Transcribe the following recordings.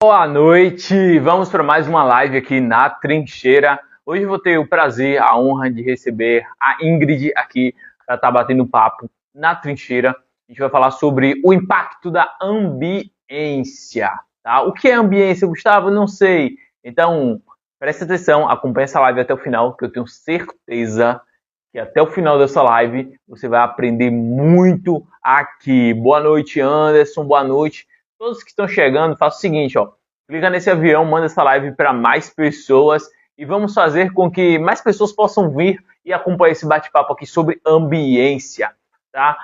Boa noite, vamos para mais uma live aqui na Trincheira. Hoje eu vou ter o prazer, a honra de receber a Ingrid aqui para estar batendo papo na Trincheira. A gente vai falar sobre o impacto da ambiência. Tá? O que é ambiência, Gustavo? Não sei. Então, preste atenção, acompanhe essa live até o final, que eu tenho certeza que até o final dessa live você vai aprender muito aqui. Boa noite, Anderson, boa noite. Todos que estão chegando, faça o seguinte, ó. Clica nesse avião, manda essa live para mais pessoas e vamos fazer com que mais pessoas possam vir e acompanhar esse bate-papo aqui sobre ambiência, tá?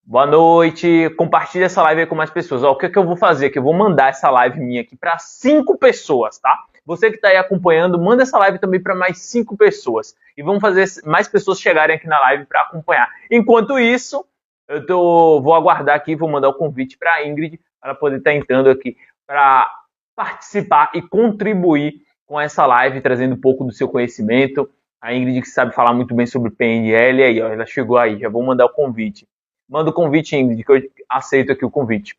Boa noite, compartilha essa live aí com mais pessoas. Ó, o que eu vou fazer aqui? Eu vou mandar essa live minha aqui para 5 pessoas, tá? Você que está aí acompanhando, manda essa live também para mais 5 pessoas. E vamos fazer mais pessoas chegarem aqui na live para acompanhar. Enquanto isso, vou aguardar aqui, vou mandar o convite para a Ingrid para poder estar entrando aqui para participar e contribuir com essa live, trazendo um pouco do seu conhecimento. A Ingrid que sabe falar muito bem sobre PNL, aí, ó, ela chegou aí, já vou mandar o convite. Manda o convite, Ingrid, que eu aceito aqui o convite.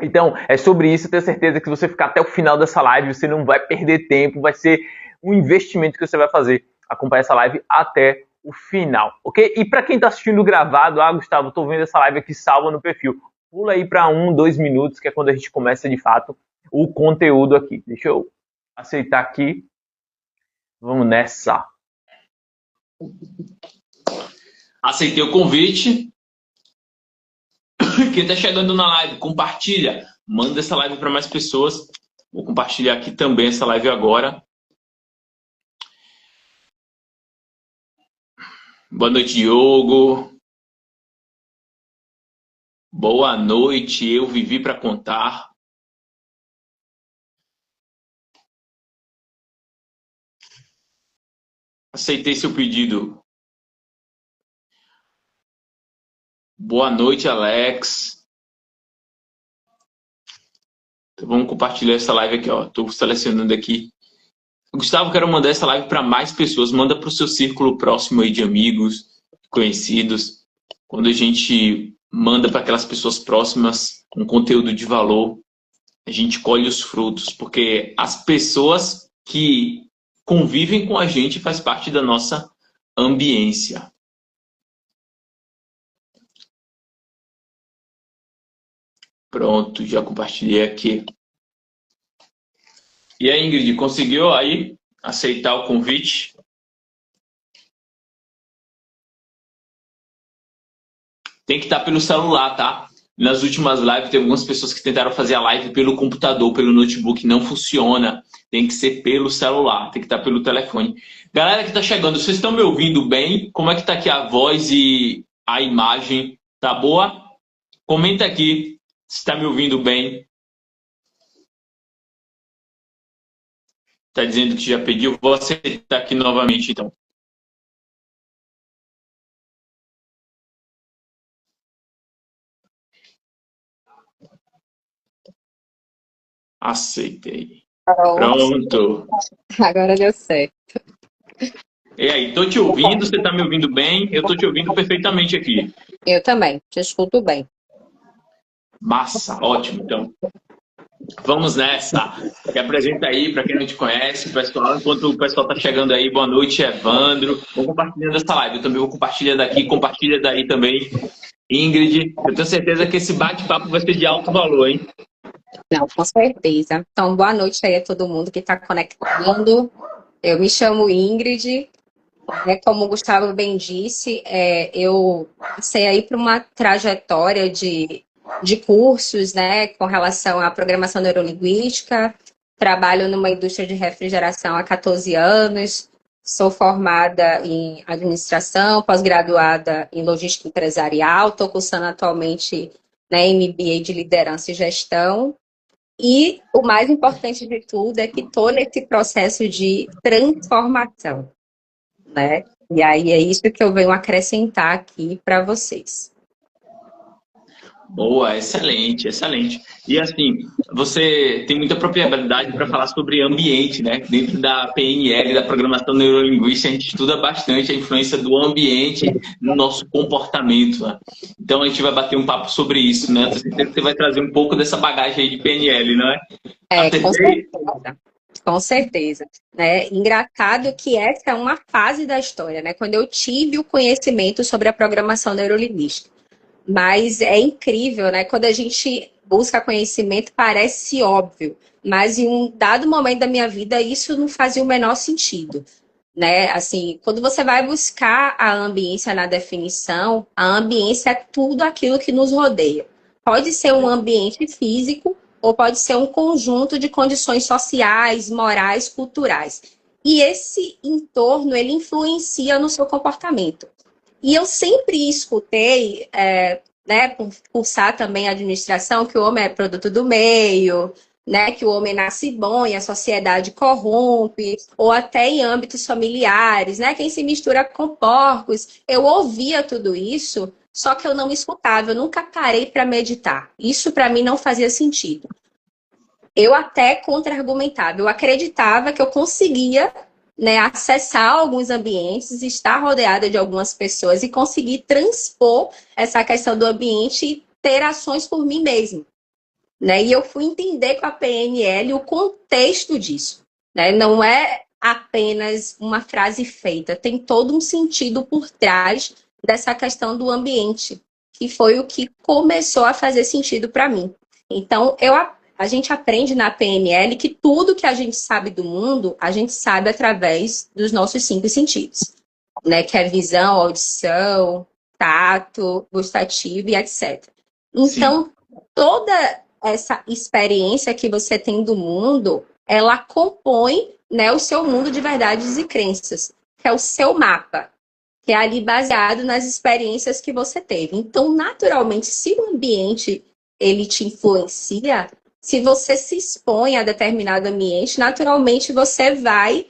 Então, é sobre isso, eu tenho certeza que se você ficar até o final dessa live, você não vai perder tempo, vai ser um investimento que você vai fazer, acompanhar essa live até o final, ok? E para quem está assistindo gravado, Gustavo, estou vendo essa live aqui salva no perfil. Pula aí para 1, 2 minutos, que é quando a gente começa de fato o conteúdo aqui. Deixa eu aceitar aqui. Vamos nessa. Aceitei o convite. Quem está chegando na live, compartilha. Manda essa live para mais pessoas. Vou compartilhar aqui também essa live agora. Boa noite, Diogo. Boa noite, eu vivi para contar. Aceitei seu pedido. Boa noite, Alex. Então, vamos compartilhar essa live aqui, ó. Estou selecionando aqui. Gustavo, quero mandar essa live para mais pessoas. Manda para o seu círculo próximo aí de amigos, conhecidos. Quando a gente manda para aquelas pessoas próximas um conteúdo de valor, a gente colhe os frutos, porque as pessoas que convivem com a gente faz parte da nossa ambiência. Pronto, já compartilhei aqui. E aí, Ingrid, conseguiu aí aceitar o convite? Tem que estar pelo celular, tá? Nas últimas lives, tem algumas pessoas que tentaram fazer a live pelo computador, pelo notebook, não funciona. Tem que ser pelo celular, tem que estar pelo telefone. Galera que está chegando, vocês estão me ouvindo bem? Como é que está aqui a voz e a imagem? Tá boa? Comenta aqui se está me ouvindo bem. Está dizendo que já pediu, vou aceitar aqui novamente, então. Aceitei. Pronto. Agora deu certo. E aí, tô te ouvindo, você tá me ouvindo bem? Eu tô te ouvindo perfeitamente aqui. Eu também, te escuto bem. Massa, ótimo, então. Vamos nessa. Me apresenta aí para quem não te conhece, pessoal. Enquanto o pessoal tá chegando aí, boa noite, Evandro. Vou compartilhando essa live. Eu também vou compartilhar daqui, compartilha daí também. Ingrid, eu tenho certeza que esse bate-papo vai ser de alto valor, hein? Não, com certeza. Então, boa noite aí a todo mundo que está conectando. Eu me chamo Ingrid. Como o Gustavo bem disse, eu passei aí por uma trajetória de cursos, né, com relação à programação neurolinguística. Trabalho numa indústria de refrigeração há 14 anos. Sou formada em administração, pós-graduada em logística empresarial. Estou cursando atualmente, né, MBA de liderança e gestão. E o mais importante de tudo é que estou nesse processo de transformação, né? E aí é isso que eu venho acrescentar aqui para vocês. Boa, excelente, excelente. E assim, você tem muita propriedade para falar sobre ambiente, né? Dentro da PNL, da programação neurolinguística, a gente estuda bastante a influência do ambiente no nosso comportamento, né? Então a gente vai bater um papo sobre isso, né? Tenho certeza que você vai trazer um pouco dessa bagagem aí de PNL, não é? Com Acertei? certeza. Com certeza, né? Engraçado que essa é uma fase da história, né? Quando eu tive o conhecimento sobre a programação neurolinguística. Mas é incrível, né? Quando a gente busca conhecimento, parece óbvio. Mas em um dado momento da minha vida, isso não fazia o menor sentido, né? Assim, quando você vai buscar a ambiência na definição, a ambiência é tudo aquilo que nos rodeia. Pode ser um ambiente físico ou pode ser um conjunto de condições sociais, morais, culturais. E esse entorno, ele influencia no seu comportamento. E eu sempre escutei, né, por cursar também a administração, que o homem é produto do meio, né, que o homem nasce bom e a sociedade corrompe, ou até em âmbitos familiares, né, quem se mistura com porcos. Eu ouvia tudo isso, só que eu não escutava, eu nunca parei para meditar. Isso para mim não fazia sentido. Eu até contra-argumentava, eu acreditava que eu conseguia, né, acessar alguns ambientes, estar rodeada de algumas pessoas e conseguir transpor essa questão do ambiente e ter ações por mim mesma, né? E eu fui entender com a PNL o contexto disso, né? Não é apenas uma frase feita, tem todo um sentido por trás dessa questão do ambiente, que foi o que começou a fazer sentido para mim. Então, a gente aprende na PNL que tudo que a gente sabe do mundo, a gente sabe através dos nossos 5 sentidos, né? Que é visão, audição, tato, gustativo e etc. Sim, Então, toda essa experiência que você tem do mundo, ela compõe, né, o seu mundo de verdades e crenças, que é o seu mapa, que é ali baseado nas experiências que você teve. Então, naturalmente, se o ambiente ele te influencia, se você se expõe a determinado ambiente, naturalmente você vai,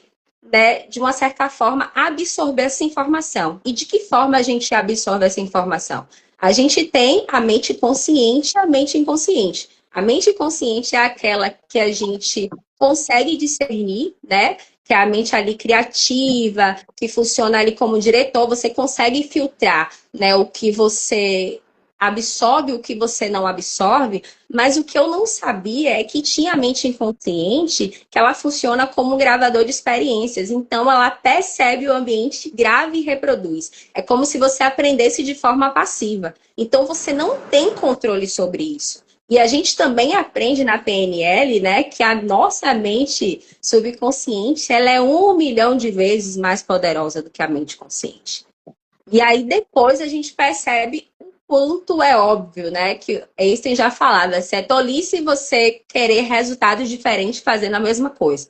né, de uma certa forma, absorver essa informação. E de que forma a gente absorve essa informação? A gente tem a mente consciente e a mente inconsciente. A mente consciente é aquela que a gente consegue discernir, né? Que é a mente ali criativa, que funciona ali como diretor, você consegue filtrar, né, o que você absorve, o que você não absorve, mas o que eu não sabia é que tinha a mente inconsciente, que ela funciona como um gravador de experiências. Então, ela percebe o ambiente, grava e reproduz. É como se você aprendesse de forma passiva. Então, você não tem controle sobre isso. E a gente também aprende na PNL, né, que a nossa mente subconsciente, ela é 1 milhão de vezes mais poderosa do que a mente consciente. E aí depois a gente percebe o quanto é óbvio, né? Que Einstein já falava, se é tolice você querer resultados diferentes fazendo a mesma coisa.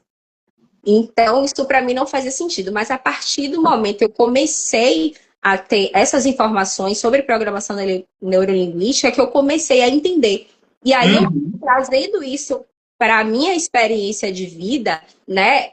Então, isso para mim não fazia sentido. Mas a partir do momento que eu comecei a ter essas informações sobre programação neurolinguística, que eu comecei a entender. E aí eu trazendo isso para a minha experiência de vida, né?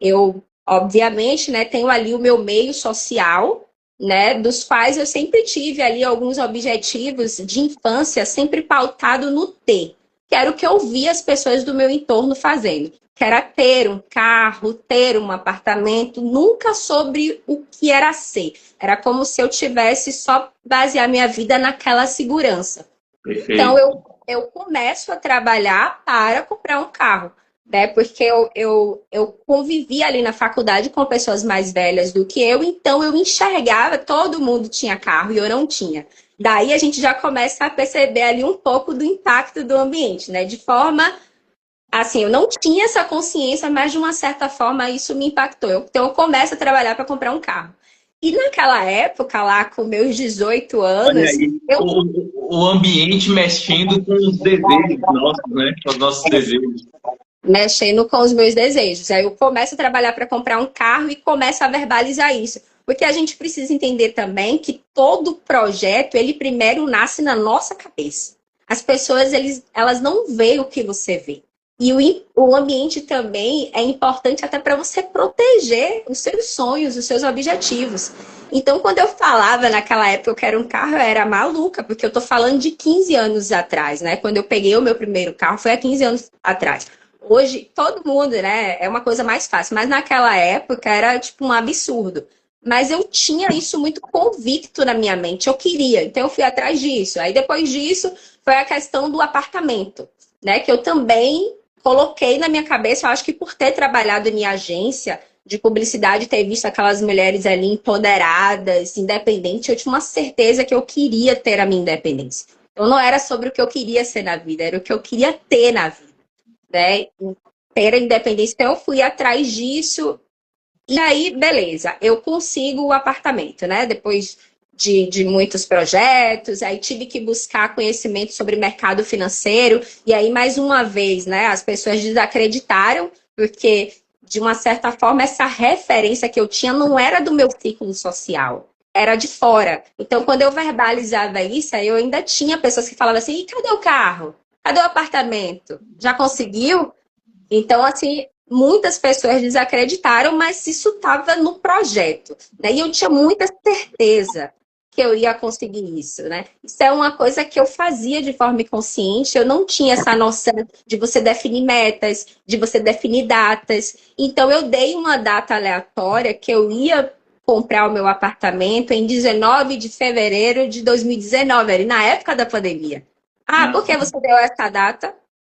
Eu, obviamente, né, tenho ali o meu meio social, né, dos quais eu sempre tive ali alguns objetivos de infância sempre pautado no ter, que era o que eu via as pessoas do meu entorno fazendo, que era ter um carro, ter um apartamento, nunca sobre o que era ser. Era como se eu tivesse só basear minha vida naquela segurança. Então, perfeito. eu começo a trabalhar para comprar um carro, né? Porque eu convivi ali na faculdade com pessoas mais velhas do que eu, então eu enxergava, todo mundo tinha carro e eu não tinha. Daí a gente já começa a perceber ali um pouco do impacto do ambiente, né? De forma, assim, eu não tinha essa consciência, mas de uma certa forma isso me impactou. Então eu começo a trabalhar para comprar um carro. E naquela época, lá com meus 18 Olha anos, aí, eu o ambiente mexendo com os desejos nossos, né? Com os nossos desejos. mexendo com os meus desejos. Aí eu começo a trabalhar para comprar um carro e começo a verbalizar isso. Porque a gente precisa entender também que todo projeto, ele primeiro nasce na nossa cabeça. As pessoas, elas não veem o que você vê. E o ambiente também é importante até para você proteger os seus sonhos, os seus objetivos. Então, quando eu falava naquela época que eu quero um carro, eu era maluca, porque eu tô falando de 15 anos atrás, né? Quando eu peguei o meu primeiro carro, foi há 15 anos atrás. Hoje, todo mundo, né? É uma coisa mais fácil, mas naquela época era tipo um absurdo. Mas eu tinha isso muito convicto na minha mente, eu queria, então eu fui atrás disso. Aí depois disso, foi a questão do apartamento, né? Que eu também coloquei na minha cabeça, eu acho que por ter trabalhado em agência de publicidade, ter visto aquelas mulheres ali empoderadas, independentes, eu tinha uma certeza que eu queria ter a minha independência. Então não era sobre o que eu queria ser na vida, era o que eu queria ter na vida, né? Ter a independência. Então eu fui atrás disso e aí, beleza, eu consigo o apartamento, né? Depois de muitos projetos, aí tive que buscar conhecimento sobre mercado financeiro, e aí, mais uma vez, né, as pessoas desacreditaram, porque, de uma certa forma, essa referência que eu tinha não era do meu círculo social, era de fora. Então, quando eu verbalizava isso, aí eu ainda tinha pessoas que falavam assim, e cadê o carro? Cadê o apartamento? Já conseguiu? Então, assim, muitas pessoas desacreditaram, mas isso estava no projeto, né? E eu tinha muita certeza que eu ia conseguir isso, né? Isso é uma coisa que eu fazia de forma inconsciente, eu não tinha essa noção de você definir metas, de você definir datas. Então, eu dei uma data aleatória que eu ia comprar o meu apartamento em 19 de fevereiro de 2019, ali na época da pandemia. Ah, por que você deu essa data?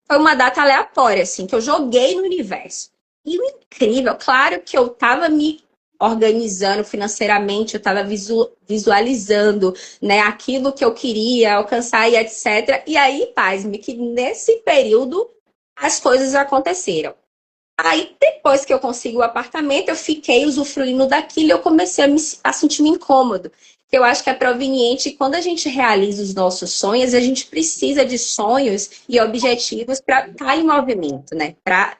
Foi uma data aleatória, assim, que eu joguei no universo. E o incrível, claro que eu estava me organizando financeiramente, eu estava visualizando, né, aquilo que eu queria alcançar e etc. E aí, pasme, que nesse período as coisas aconteceram. Aí, depois que eu consegui o apartamento, eu fiquei usufruindo daquilo e eu comecei a sentir-me incômodo. Eu acho que é proveniente quando a gente realiza os nossos sonhos, a gente precisa de sonhos e objetivos para estar em movimento, né? Para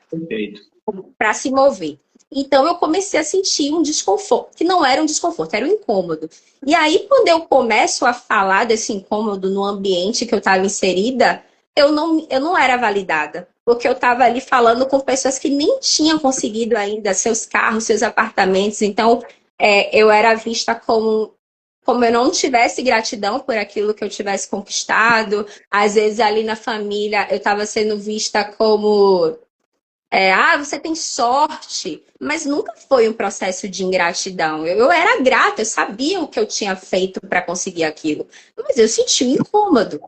se mover. Então, eu comecei a sentir um desconforto, que não era um desconforto, era um incômodo. E aí, quando eu começo a falar desse incômodo no ambiente que eu estava inserida, eu não era validada. Porque eu estava ali falando com pessoas que nem tinham conseguido ainda seus carros, seus apartamentos. Então, eu era vista como eu não tivesse gratidão por aquilo que eu tivesse conquistado. Às vezes, ali na família, eu estava sendo vista como você tem sorte, mas nunca foi um processo de ingratidão. Eu era grata, eu sabia o que eu tinha feito para conseguir aquilo, mas eu senti um incômodo,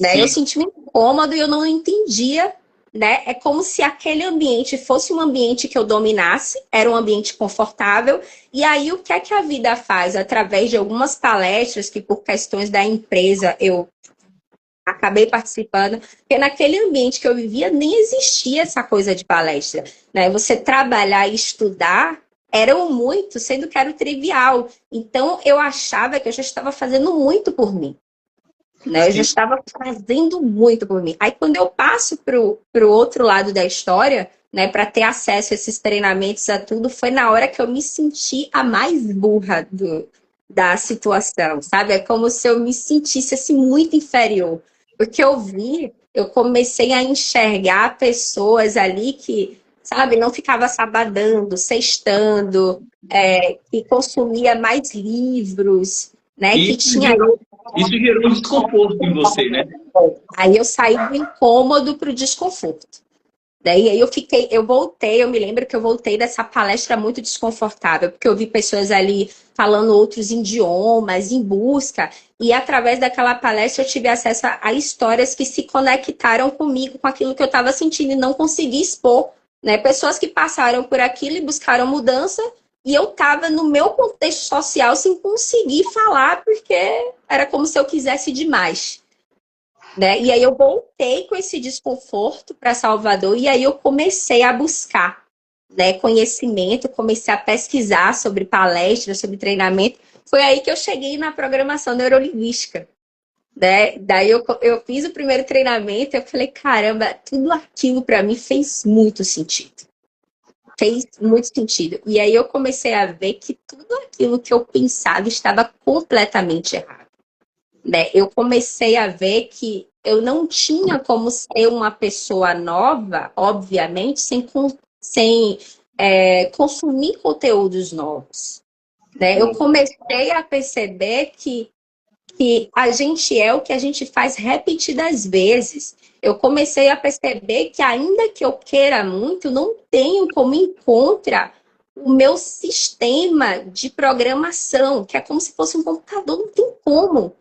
né? Eu senti um incômodo e eu não entendia, né? É como se aquele ambiente fosse um ambiente que eu dominasse, era um ambiente confortável, e aí o que é que a vida faz? Através de algumas palestras que por questões da empresa eu acabei participando, porque naquele ambiente que eu vivia nem existia essa coisa de palestra, né? Você trabalhar e estudar eram muito, sendo que era o trivial. Então eu achava que eu já estava fazendo muito por mim, né? Eu já estava fazendo muito por mim. Aí quando eu passo para o outro lado da história, né, para ter acesso a esses treinamentos, a tudo, foi na hora que eu me senti a mais burra da situação, sabe? É como se eu me sentisse assim muito inferior. Porque eu comecei a enxergar pessoas ali que, sabe, não ficava sabadando, sextando, que consumia mais livros, né? Que tinha. Isso gerou um desconforto em você, né? Aí eu saí do incômodo para o desconforto. Daí aí eu voltei, eu me lembro que eu voltei dessa palestra muito desconfortável, porque eu vi pessoas ali falando outros idiomas em busca, e através daquela palestra eu tive acesso a histórias que se conectaram comigo, com aquilo que eu estava sentindo e não consegui expor, né? Pessoas que passaram por aquilo e buscaram mudança, e eu estava no meu contexto social sem conseguir falar, porque era como se eu quisesse demais. Né? E aí eu voltei com esse desconforto para Salvador e aí eu comecei a buscar, né, conhecimento, comecei a pesquisar sobre palestras, sobre treinamento. Foi aí que eu cheguei na programação neurolinguística. Né? Daí eu fiz o primeiro treinamento e eu falei, caramba, tudo aquilo para mim fez muito sentido. Fez muito sentido. E aí eu comecei a ver que tudo aquilo que eu pensava estava completamente errado. Né? Eu comecei a ver que eu não tinha como ser uma pessoa nova, obviamente, sem consumir conteúdos novos, né? Eu comecei a perceber que a gente é o que a gente faz repetidas vezes. Eu comecei a perceber que, ainda que eu queira muito, não tenho como encontrar o meu sistema de programação, que é como se fosse um computador, não tem como.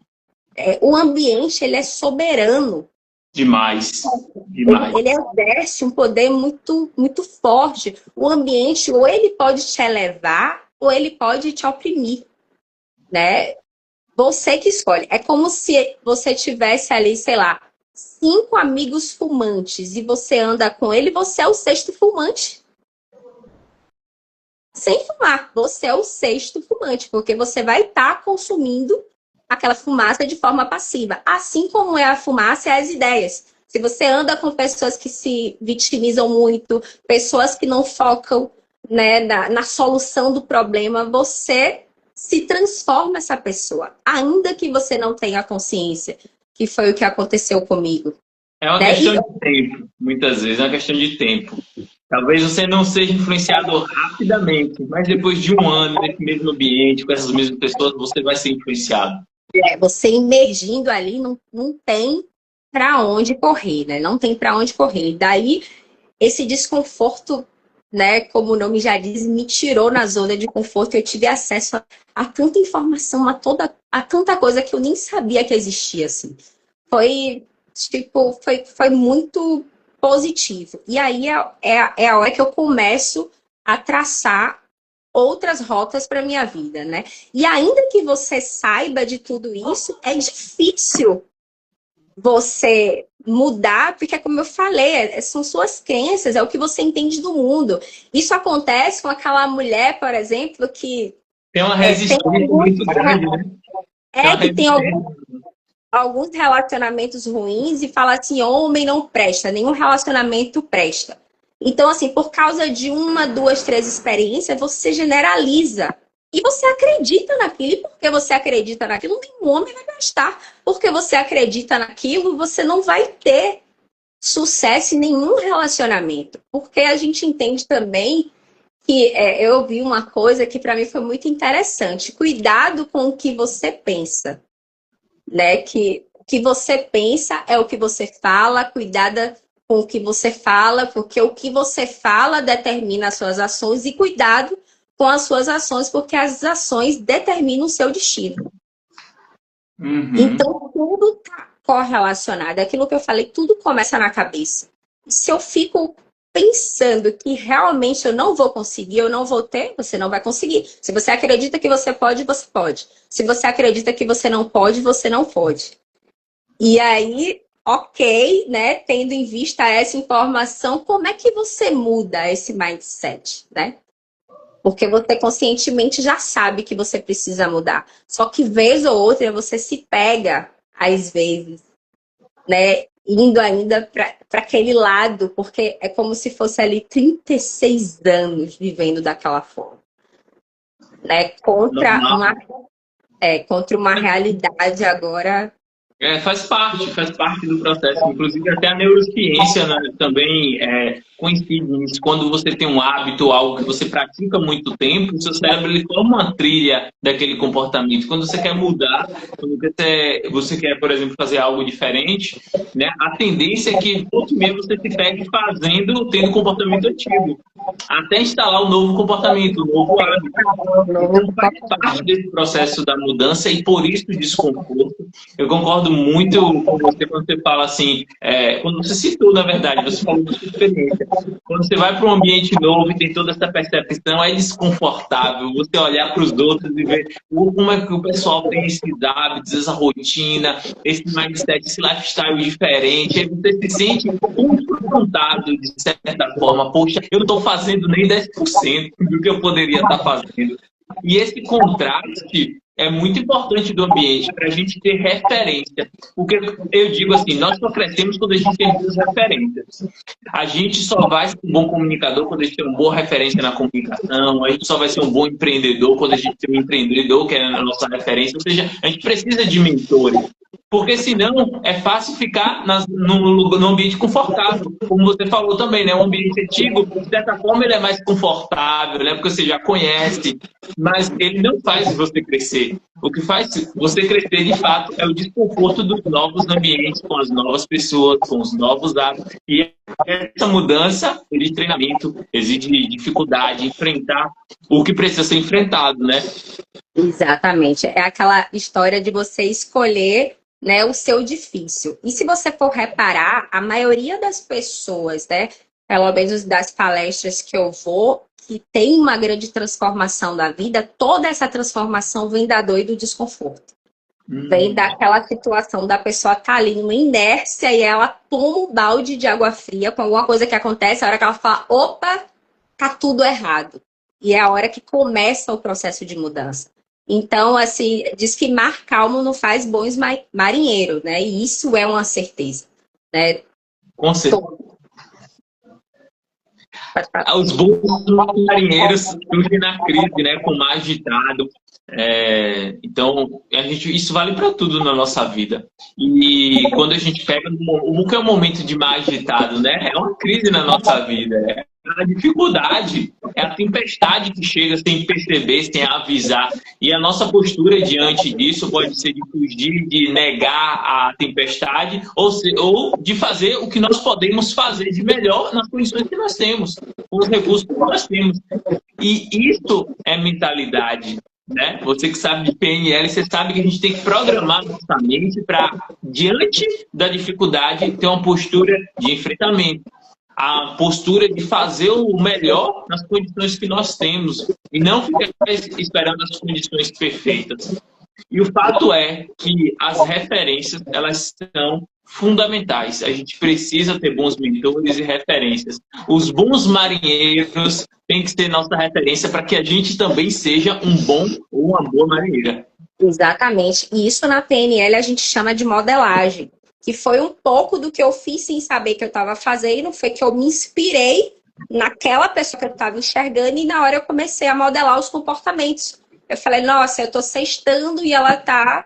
O ambiente, ele é soberano. Demais. Demais. Ele exerce um poder muito, muito forte. O ambiente, ou ele pode te elevar, ou ele pode te oprimir, né? Você que escolhe. É como se você tivesse ali, sei lá, 5 amigos fumantes e você anda com ele, você é o sexto fumante. Sem fumar, você é o sexto fumante, porque você vai estar consumindo aquela fumaça de forma passiva. Assim como é a fumaça e as ideias. Se você anda com pessoas que se vitimizam muito, pessoas que não focam, né, na solução do problema, você se transforma essa pessoa, ainda que você não tenha consciência, que foi o que aconteceu comigo. É uma questão de tempo, muitas vezes, é uma questão de tempo. Talvez você não seja influenciado rapidamente, mas depois de um ano nesse mesmo ambiente, com essas mesmas pessoas, você vai ser influenciado. Você emergindo ali, não tem para onde correr, né? Não tem para onde correr. Daí, esse desconforto, né, como o nome já diz, me tirou na zona de conforto. Eu tive acesso a tanta informação, a tanta coisa que eu nem sabia que existia, assim. Foi muito positivo. E aí é a hora que eu começo a traçar outras rotas para minha vida, né? E ainda que você saiba de tudo isso, é difícil você mudar, porque, como eu falei, são suas crenças, é o que você entende do mundo. Isso acontece com aquela mulher, por exemplo, que tem uma resistência muito grande, né? Que tem alguns relacionamentos ruins e fala assim, homem não presta, nenhum relacionamento presta. Então, assim, por causa de 1, 2, 3 experiências, você generaliza. E você acredita naquilo. E porque você acredita naquilo, nenhum homem vai prestar. Porque você acredita naquilo, você não vai ter sucesso em nenhum relacionamento. Porque a gente entende também que eu vi uma coisa que para mim foi muito interessante. Cuidado com o que você pensa. Né? Que o que você pensa é o que você fala, cuidado com o que você fala, porque o que você fala determina as suas ações, e cuidado com as suas ações, porque as ações determinam o seu destino. Uhum. Então, tudo está correlacionado. Aquilo que eu falei, tudo começa na cabeça. Se eu fico pensando que realmente eu não vou conseguir, eu não vou ter, você não vai conseguir. Se você acredita que você pode, você pode. Se você acredita que você não pode, você não pode. E aí, ok, né? Tendo em vista essa informação, como é que você muda esse mindset, né? Porque você conscientemente já sabe que você precisa mudar. Só que vez ou outra você se pega, às vezes, né? Indo ainda para aquele lado, porque é como se fosse ali 36 anos vivendo daquela forma. Né? Contra uma realidade agora. Faz parte do processo. Inclusive, até a neurociência, né, também coincide nisso. Quando você tem um hábito, algo que você pratica há muito tempo, o seu cérebro ele forma uma trilha daquele comportamento. Quando você quer mudar, quando você quer, por exemplo, fazer algo diferente, né, a tendência é que volta e meia você se pegue tendo comportamento antigo, até instalar um novo comportamento, um novo hábito. Então, faz parte desse processo da mudança e por isso o desconforto. Eu concordo muito com você quando você fala assim, quando você citou, na verdade, você falou da sua experiência. Quando você vai para um ambiente novo e tem toda essa percepção, é desconfortável você olhar para os outros e ver como é que o pessoal tem esses hábitos, essa rotina, esse mindset, esse lifestyle diferente. Aí você se sente confrontado de certa forma. Poxa, eu não estou fazendo nem 10% do que eu poderia estar fazendo. E esse contraste é muito importante do ambiente para a gente ter referência. Porque eu digo assim, nós só crescemos quando a gente tem duas referências. A gente só vai ser um bom comunicador quando a gente tem uma boa referência na comunicação. A gente só vai ser um bom empreendedor quando a gente tem um empreendedor que é a nossa referência. Ou seja, a gente precisa de mentores. Porque senão é fácil ficar no ambiente confortável. Como você falou também, né? O ambiente antigo, de certa forma, ele é mais confortável, né? Porque você já conhece, mas ele não faz você crescer. O que faz você crescer, de fato, é o desconforto dos novos ambientes, com as novas pessoas, com os novos hábitos. E essa mudança exige treinamento, exige dificuldade, enfrentar o que precisa ser enfrentado, né? Exatamente. É aquela história de você escolher, né, o seu difícil. E se você for reparar, a maioria das pessoas, né, pelo menos das palestras que eu vou, que tem uma grande transformação da vida, toda essa transformação vem da dor e do desconforto. Vem daquela situação da pessoa estar ali numa inércia e ela toma um balde de água fria com alguma coisa que acontece, a hora que ela fala, opa, tá tudo errado. E é a hora que começa o processo de mudança. Então, assim, diz que mar calmo não faz bons marinheiros, né? E isso é uma certeza, né? Com certeza. Os bons marinheiros surgem na crise, né? Com o mar agitado. Então, isso vale para tudo na nossa vida. E quando a gente pega o que é um momento de mar agitado, né? É uma crise na nossa vida. É a dificuldade, é a tempestade que chega sem perceber, sem avisar. E a nossa postura diante disso pode ser de fugir, de negar a tempestade, ou de fazer o que nós podemos fazer de melhor nas condições que nós temos, com os recursos que nós temos. E isso é mentalidade. Né? Você que sabe de PNL, você sabe que a gente tem que programar nossa mente para, diante da dificuldade, ter uma postura de enfrentamento. A postura de fazer o melhor nas condições que nós temos e não ficar esperando as condições perfeitas. E o fato é que as referências, elas são fundamentais. A gente precisa ter bons mentores e referências. Os bons marinheiros têm que ser nossa referência para que a gente também seja um bom ou uma boa marinheira. Exatamente. E isso na PNL a gente chama de modelagem. Que foi um pouco do que eu fiz sem saber que eu estava fazendo, foi que eu me inspirei naquela pessoa que eu estava enxergando e na hora eu comecei a modelar os comportamentos. Eu falei, nossa, eu estou sextando e ela está,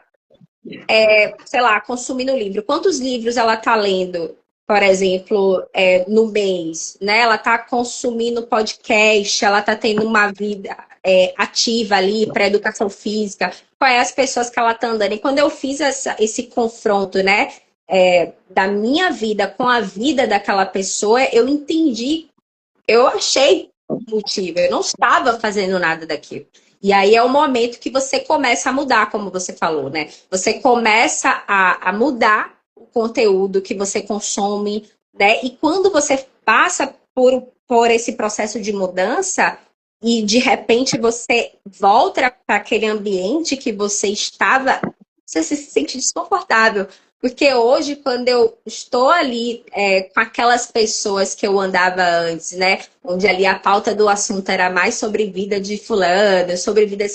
sei lá, consumindo livro. Quantos livros ela está lendo, por exemplo, no mês? Né? Ela está consumindo podcast, ela está tendo uma vida ativa ali para educação física. Quais as pessoas que ela está andando? E quando eu fiz esse confronto, né? Da minha vida com a vida daquela pessoa, eu entendi, eu achei motivo, eu não estava fazendo nada daquilo. E aí é o momento que você começa a mudar, como você falou, né? Você começa a mudar o conteúdo que você consome, né? E quando você passa por esse processo de mudança e de repente você volta para aquele ambiente que você estava, você se sente desconfortável. Porque hoje, quando eu estou ali com aquelas pessoas que eu andava antes, né? Onde ali a pauta do assunto era mais sobre vida de fulano, sobre vida de...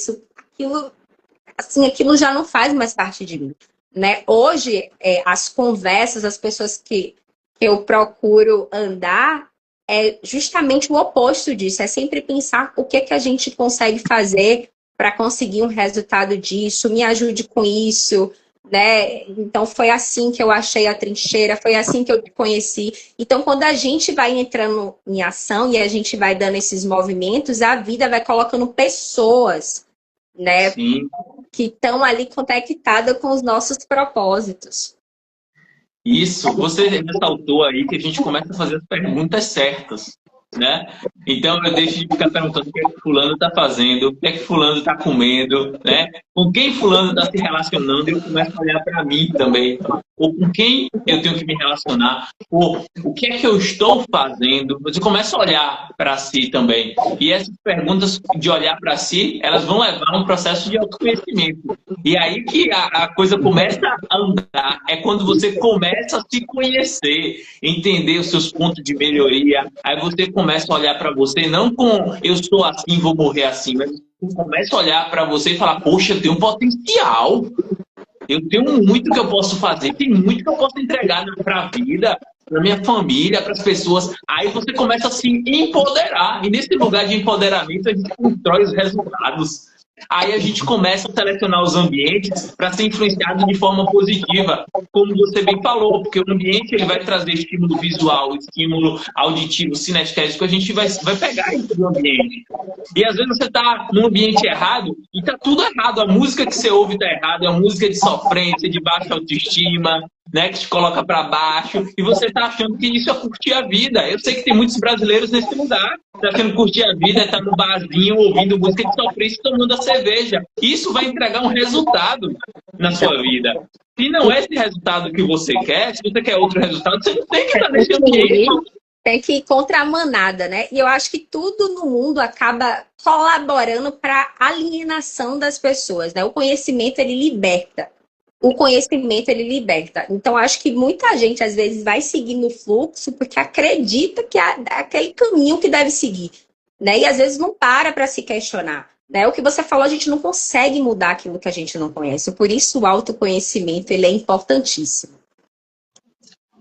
Aquilo já não faz mais parte de mim, né? Hoje, as conversas, as pessoas que eu procuro andar, é justamente o oposto disso. É sempre pensar o que a gente consegue fazer para conseguir um resultado disso, me ajude com isso... Né? Então foi assim que eu achei a trincheira, foi assim que eu te conheci. Então quando a gente vai entrando em ação e a gente vai dando esses movimentos, a vida vai colocando pessoas, né? Sim. Que estão ali conectadas com os nossos propósitos. Isso, você ressaltou aí que a gente começa a fazer as perguntas certas, né? Então eu deixo de ficar perguntando o que é que fulano está fazendo, o que é que fulano está comendo, né? Com quem fulano está se relacionando, eu começo a olhar para mim também. Ou com quem eu tenho que me relacionar, ou o que é que eu estou fazendo. Você começa a olhar para si também. E essas perguntas de olhar para si, elas vão levar a um processo de autoconhecimento. E aí que a coisa começa a andar, é quando você começa a se conhecer, entender os seus pontos de melhoria. Aí você começa a olhar para você, não com eu sou assim, vou morrer assim, mas você começa a olhar para você e falar, poxa, eu tenho um potencial. Eu tenho muito que eu posso fazer, tem muito que eu posso entregar para a vida, para minha família, para as pessoas. Aí você começa a se empoderar. E nesse lugar de empoderamento, a gente constrói os resultados. Aí a gente começa a selecionar os ambientes para ser influenciado de forma positiva, como você bem falou, porque o ambiente ele vai trazer estímulo visual, estímulo auditivo, sinestésico, a gente vai pegar isso do ambiente. E às vezes você está num ambiente errado e está tudo errado. A música que você ouve está errada, é uma música de sofrência, de baixa autoestima, né, que te coloca para baixo, e você está achando que isso é curtir a vida. Eu sei que tem muitos brasileiros nesse lugar, está achando que curtir a vida é estar no barzinho ouvindo música de sofrência e tomando a cerveja. Isso vai entregar um resultado na sua vida. Se não é esse resultado que você quer, se você quer outro resultado, você não tem que estar nesse ambiente. Tem que ir contra a manada, né? E eu acho que tudo no mundo acaba colaborando para a alienação das pessoas, né? O conhecimento, ele liberta. O conhecimento, ele liberta. Então, acho que muita gente, às vezes, vai seguindo o fluxo porque acredita que é aquele caminho que deve seguir, né? E, às vezes, não para se questionar, né? O que você falou, a gente não consegue mudar aquilo que a gente não conhece. Por isso, o autoconhecimento, ele é importantíssimo.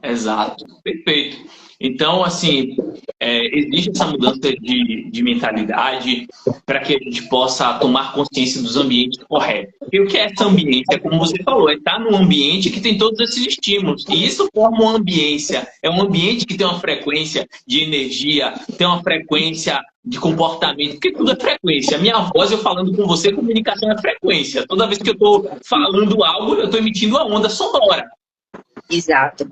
Exato, perfeito. Então, assim, existe essa mudança de mentalidade para que a gente possa tomar consciência dos ambientes corretos. E o que é esse ambiente? É como você falou, é estar num ambiente que tem todos esses estímulos. E isso forma uma ambiência. É um ambiente que tem uma frequência de energia, tem uma frequência de comportamento, porque tudo é frequência. A minha voz, eu falando com você, comunicação é frequência. Toda vez que eu estou falando algo, eu estou emitindo a onda sonora. Exato.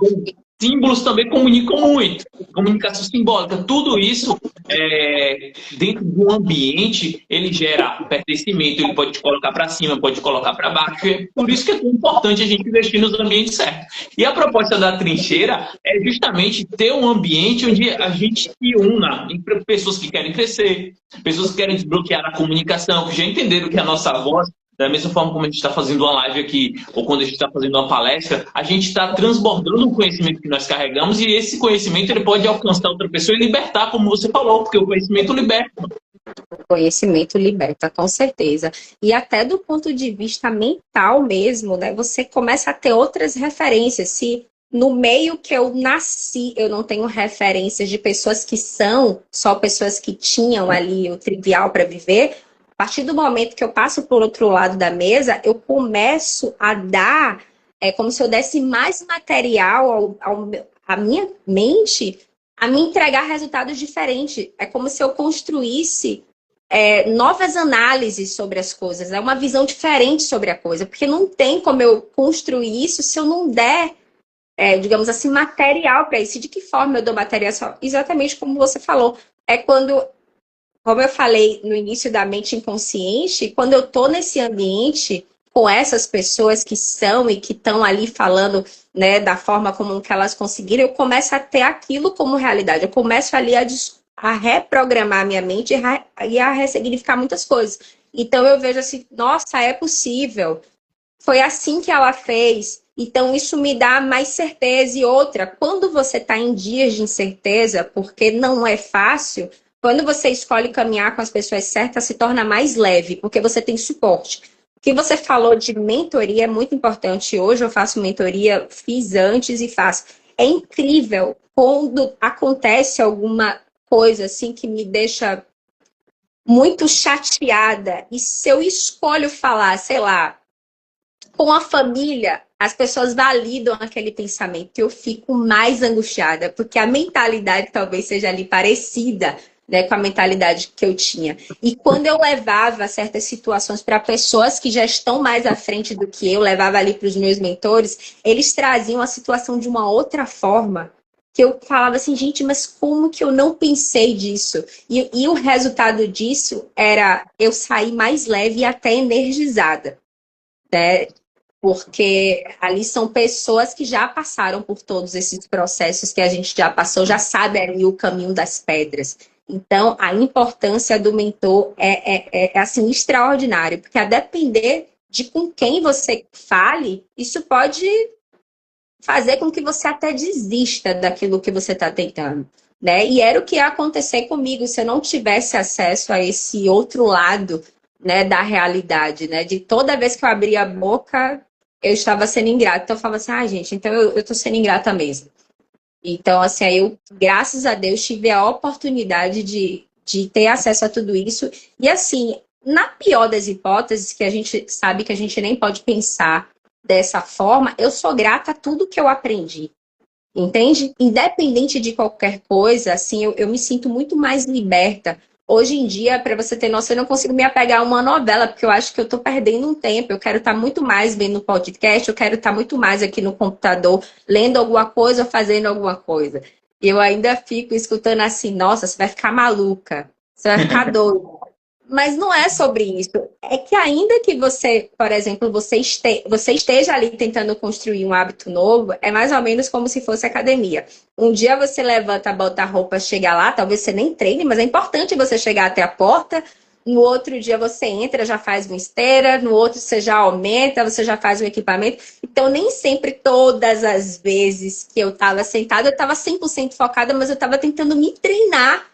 Símbolos também comunicam muito. Comunicação simbólica, tudo isso dentro de um ambiente, ele gera pertencimento, ele pode te colocar para cima, pode te colocar para baixo. É por isso que é tão importante a gente investir nos ambientes certos. E a proposta da trincheira é justamente ter um ambiente onde a gente se una entre pessoas que querem crescer, pessoas que querem desbloquear a comunicação, que já entenderam que a nossa voz, da mesma forma como a gente está fazendo uma live aqui, ou quando a gente está fazendo uma palestra, a gente está transbordando o conhecimento que nós carregamos e esse conhecimento ele pode alcançar outra pessoa e libertar, como você falou, porque o conhecimento liberta. O conhecimento liberta, com certeza. E até do ponto de vista mental mesmo, né? Você começa a ter outras referências. Se no meio que eu nasci, eu não tenho referências de pessoas que são só pessoas que tinham ali o trivial para viver, a partir do momento que eu passo por outro lado da mesa, eu começo a dar, como se eu desse mais material à minha mente a me entregar resultados diferentes. É como se eu construísse novas análises sobre as coisas, é uma visão diferente sobre a coisa, porque não tem como eu construir isso se eu não der, digamos assim, material para isso. De que forma eu dou material? Exatamente como você falou. É quando... Como eu falei no início da mente inconsciente, quando eu estou nesse ambiente com essas pessoas que são e que estão ali falando, né, da forma como que elas conseguiram, eu começo a ter aquilo como realidade. Eu começo ali a reprogramar a minha mente e a ressignificar muitas coisas. Então eu vejo assim, nossa, é possível. Foi assim que ela fez. Então isso me dá mais certeza. E outra, quando você está em dias de incerteza, porque não é fácil... Quando você escolhe caminhar com as pessoas certas, se torna mais leve, porque você tem suporte. O que você falou de mentoria é muito importante. Hoje eu faço mentoria, fiz antes e faço. É incrível quando acontece alguma coisa assim que me deixa muito chateada. E se eu escolho falar, sei lá, com a família, as pessoas validam aquele pensamento. Eu fico mais angustiada, porque a mentalidade talvez seja ali parecida, né, com a mentalidade que eu tinha. E quando eu levava certas situações para pessoas que já estão mais à frente do que eu, levava ali para os meus mentores, eles traziam a situação de uma outra forma, que eu falava assim, gente, mas como que eu não pensei disso? E o resultado disso era eu sair mais leve e até energizada, né? Porque ali são pessoas que já passaram por todos esses processos que a gente já passou, já sabe ali o caminho das pedras. Então, a importância do mentor é assim, extraordinário, porque a depender de com quem você fale, isso pode fazer com que você até desista daquilo que você está tentando, né? E era o que ia acontecer comigo se eu não tivesse acesso a esse outro lado, né, da realidade, né? De toda vez que eu abria a boca, eu estava sendo ingrata. Então, eu falava assim, gente, então eu estou sendo ingrata mesmo. Então, assim, aí eu, graças a Deus, tive a oportunidade de ter acesso a tudo isso. E, assim, na pior das hipóteses, que a gente sabe que a gente nem pode pensar dessa forma, eu sou grata a tudo que eu aprendi. Entende? Independente de qualquer coisa, assim, eu me sinto muito mais liberta. Hoje em dia, para você ter noção, eu não consigo me apegar a uma novela, porque eu acho que eu estou perdendo um tempo. Eu quero estar muito mais vendo podcast, eu quero estar muito mais aqui no computador, lendo alguma coisa ou fazendo alguma coisa. Eu ainda fico escutando assim, nossa, você vai ficar maluca, você vai ficar doida. Mas não é sobre isso. É que ainda que você, por exemplo, você esteja ali tentando construir um hábito novo, é mais ou menos como se fosse academia. Um dia você levanta, bota a roupa, chega lá, talvez você nem treine, mas é importante você chegar até a porta. No outro dia você entra, já faz uma esteira, no outro você já aumenta, você já faz um equipamento. Então, nem sempre, todas as vezes que eu estava sentada, eu estava 100% focada, mas eu estava tentando me treinar,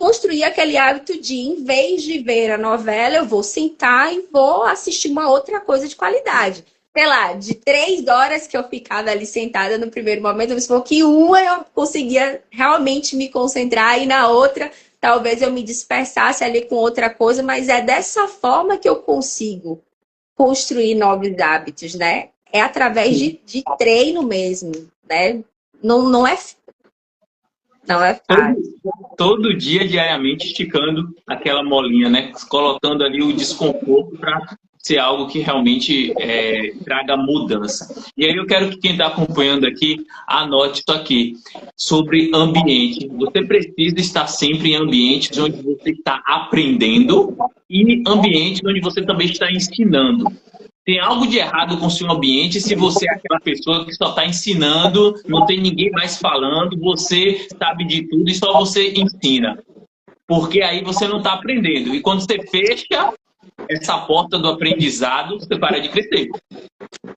construir aquele hábito de, em vez de ver a novela, eu vou sentar e vou assistir uma outra coisa de qualidade. Sei lá, de 3 horas que eu ficava ali sentada no primeiro momento, eu falou que uma eu conseguia realmente me concentrar e na outra talvez eu me dispersasse ali com outra coisa, mas é dessa forma que eu consigo construir novos hábitos, né? É através de treino mesmo, né? Não é fácil. Todo dia, diariamente, esticando aquela molinha, né? Colocando ali o desconforto para ser algo que realmente traga mudança. E aí eu quero que quem está acompanhando aqui anote isso aqui, sobre ambiente. Você precisa estar sempre em ambientes onde você está aprendendo e ambientes onde você também está ensinando. Tem algo de errado com o seu ambiente se você é aquela pessoa que só está ensinando, não tem ninguém mais falando, você sabe de tudo e só você ensina. Porque aí você não está aprendendo. E quando você fecha essa porta do aprendizado, você para de crescer.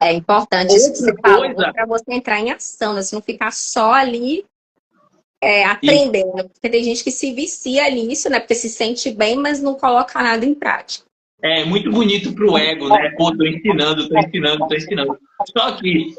É importante isso que você falou para você entrar em ação, né? Você não ficar só ali aprendendo. Porque tem gente que se vicia nisso, né? Porque se sente bem, mas não coloca nada em prática. É muito bonito para o ego, né? Pô, tô ensinando. Só que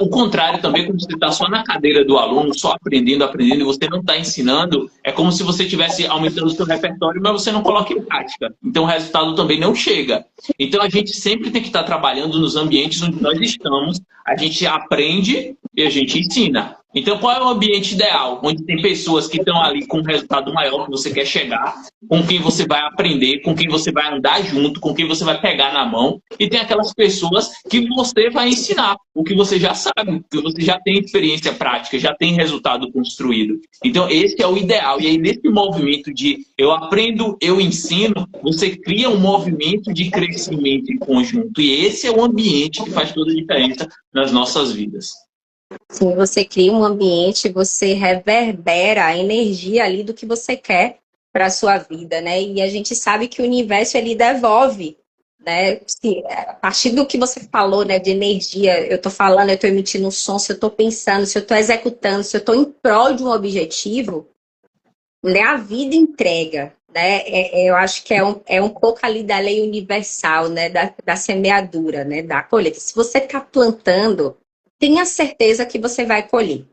o contrário também, quando você está só na cadeira do aluno, só aprendendo, e você não está ensinando, é como se você estivesse aumentando o seu repertório, mas você não coloca em prática. Então o resultado também não chega. Então a gente sempre tem que estar trabalhando nos ambientes onde nós estamos, a gente aprende e a gente ensina. Então, qual é o ambiente ideal? Onde tem pessoas que estão ali com um resultado maior que você quer chegar, com quem você vai aprender, com quem você vai andar junto, com quem você vai pegar na mão. E tem aquelas pessoas que você vai ensinar o que você já sabe, o que você já tem experiência prática, já tem resultado construído. Então, esse é o ideal. E aí, nesse movimento de eu aprendo, eu ensino, você cria um movimento de crescimento em conjunto. E esse é o ambiente que faz toda a diferença nas nossas vidas. Sim, você cria um ambiente, você reverbera a energia ali do que você quer para a sua vida, né? E a gente sabe que o universo, ele devolve, né? A partir do que você falou, né, de energia, eu tô falando, eu tô emitindo um som, se eu tô pensando, se eu tô executando, se eu tô em prol de um objetivo, né, a vida entrega, né? Eu acho que é um pouco ali da lei universal, né, da semeadura, né, da colheita. Se você tá plantando, tenha certeza que você vai colher.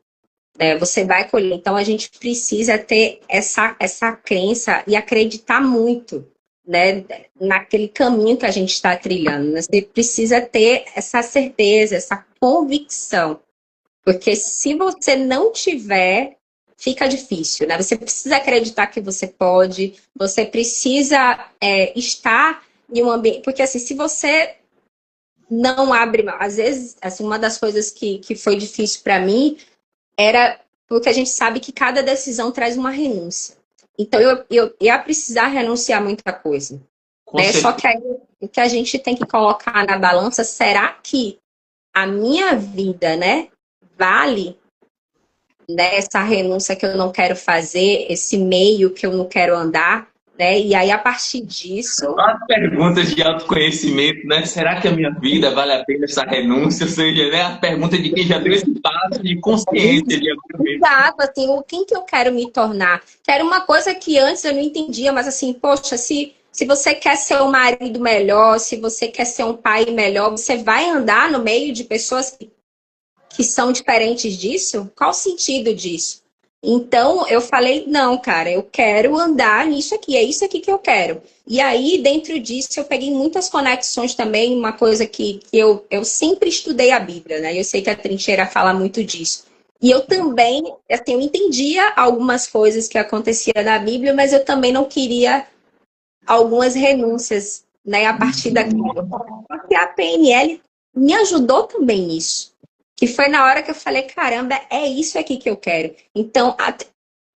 Você vai colher. Então, a gente precisa ter essa crença e acreditar muito, né, naquele caminho que a gente está trilhando. Né? Você precisa ter essa certeza, essa convicção. Porque se você não tiver, fica difícil. Né? Você precisa acreditar que você pode, você precisa estar em um ambiente... Porque, assim, se você não abre mão. Às vezes, assim, uma das coisas que foi difícil para mim era porque a gente sabe que cada decisão traz uma renúncia. Então, eu ia precisar renunciar a muita coisa. Né? Só que aí, o que a gente tem que colocar na balança, será que a minha vida, né, vale, né, essa renúncia que eu não quero fazer, esse meio que eu não quero andar? Né? E aí, a partir disso... As perguntas de autoconhecimento, né? Será que a minha vida vale a pena essa renúncia? Ou seja, né? A pergunta de quem já deu esse passo de consciência. Exato, assim, quem que eu quero me tornar? Que era uma coisa que antes eu não entendia, mas assim, poxa, se você quer ser um marido melhor, se você quer ser um pai melhor, você vai andar no meio de pessoas que são diferentes disso? Qual o sentido disso? Então, eu falei, não, cara, eu quero andar nisso aqui, é isso aqui que eu quero. E aí, dentro disso, eu peguei muitas conexões também, uma coisa que eu sempre estudei a Bíblia, né? Eu sei que a Trincheira fala muito disso. E eu também, assim, eu entendia algumas coisas que acontecia na Bíblia, mas eu também não queria algumas renúncias, né, a partir daquilo. Porque a PNL me ajudou também nisso. Que foi na hora que eu falei, caramba, é isso aqui que eu quero. Então,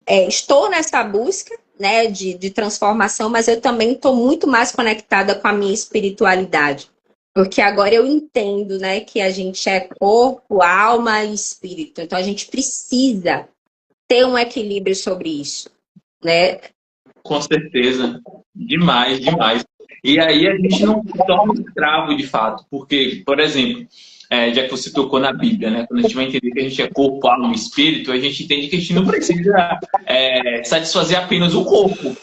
estou nessa busca, né, de transformação, mas eu também estou muito mais conectada com a minha espiritualidade. Porque agora eu entendo, né, que a gente é corpo, alma e espírito. Então, a gente precisa ter um equilíbrio sobre isso, né? Com certeza. Demais, demais. E aí a gente não se torna escravo de fato, porque, por exemplo, já que você tocou na Bíblia, né? Quando a gente vai entender que a gente é corpo, alma e espírito, a gente entende que a gente não precisa satisfazer apenas o corpo.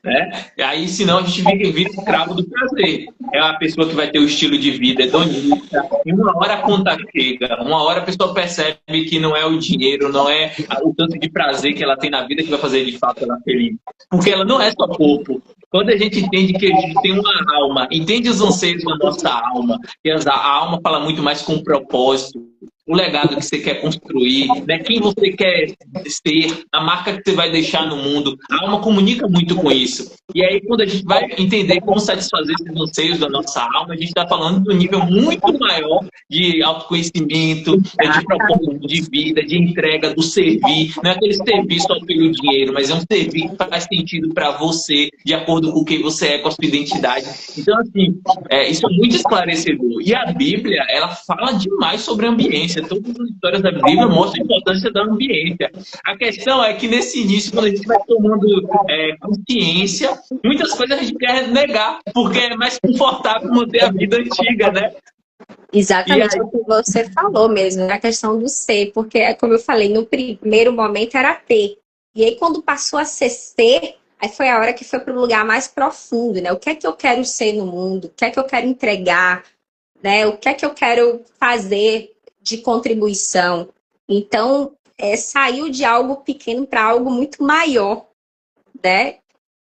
Né? E aí, senão, a gente vira escravo do prazer. É uma pessoa que vai ter o estilo de vida hedonista, e uma hora a conta chega, uma hora a pessoa percebe que não é o dinheiro, não é o tanto de prazer que ela tem na vida que vai fazer de fato ela feliz. Porque ela não é só corpo. Quando a gente entende que a gente tem uma alma, entende os anseios da nossa alma, que a alma fala muito mais com propósito, o legado que você quer construir, né? Quem você quer ser, a marca que você vai deixar no mundo. A alma comunica muito com isso. E aí, quando a gente vai entender como satisfazer esses anseios da nossa alma, a gente está falando de um nível muito maior de autoconhecimento, de propósito de vida, de entrega, do servir. Não é aquele servir só pelo dinheiro, mas é um servir que faz sentido para você, de acordo com quem você é, com a sua identidade. Então, assim, isso é muito esclarecedor. E a Bíblia, ela fala demais sobre ambiência. Todas as histórias da Bíblia mostram a importância da ambiência. A questão é que nesse início, quando a gente vai tomando consciência, muitas coisas a gente quer negar, porque é mais confortável manter a vida antiga, né? Exatamente o que você falou mesmo, a questão do ser, porque, como eu falei, no primeiro momento era ter. E aí, quando passou a ser, aí foi a hora que foi para o lugar mais profundo, né? O que é que eu quero ser no mundo? O que é que eu quero entregar? Né? O que é que eu quero fazer de contribuição? Então, saiu de algo pequeno para algo muito maior, né?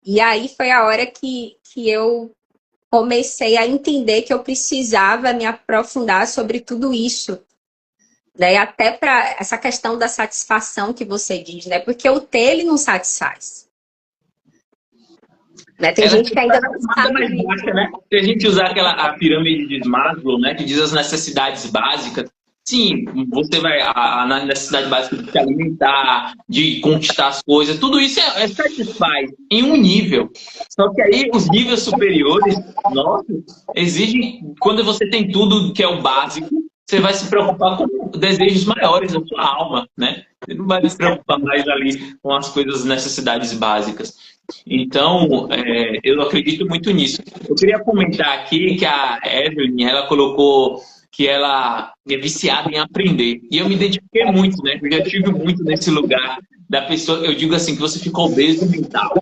E aí foi a hora que eu comecei a entender que eu precisava me aprofundar sobre tudo isso, né? Até para essa questão da satisfação que você diz, né? Porque o ter, ele não satisfaz. Né? Tem gente que ainda não sabe. Mais baixa, né? Se a gente usar a pirâmide de Maslow, né, que diz as necessidades básicas, sim, você vai na necessidade básica de se alimentar, de conquistar as coisas, tudo isso satisfaz em um nível. Só que aí os níveis superiores, nossa, exigem, quando você tem tudo que é o básico, você vai se preocupar com desejos maiores da sua alma, né? Você não vai se preocupar mais ali com as coisas, necessidades básicas. Então, eu acredito muito nisso. Eu queria comentar aqui que a Evelyn, ela colocou que ela é viciada em aprender. E eu me identifiquei muito, né? Eu já tive muito nesse lugar da pessoa, eu digo assim, que você fica obeso mental.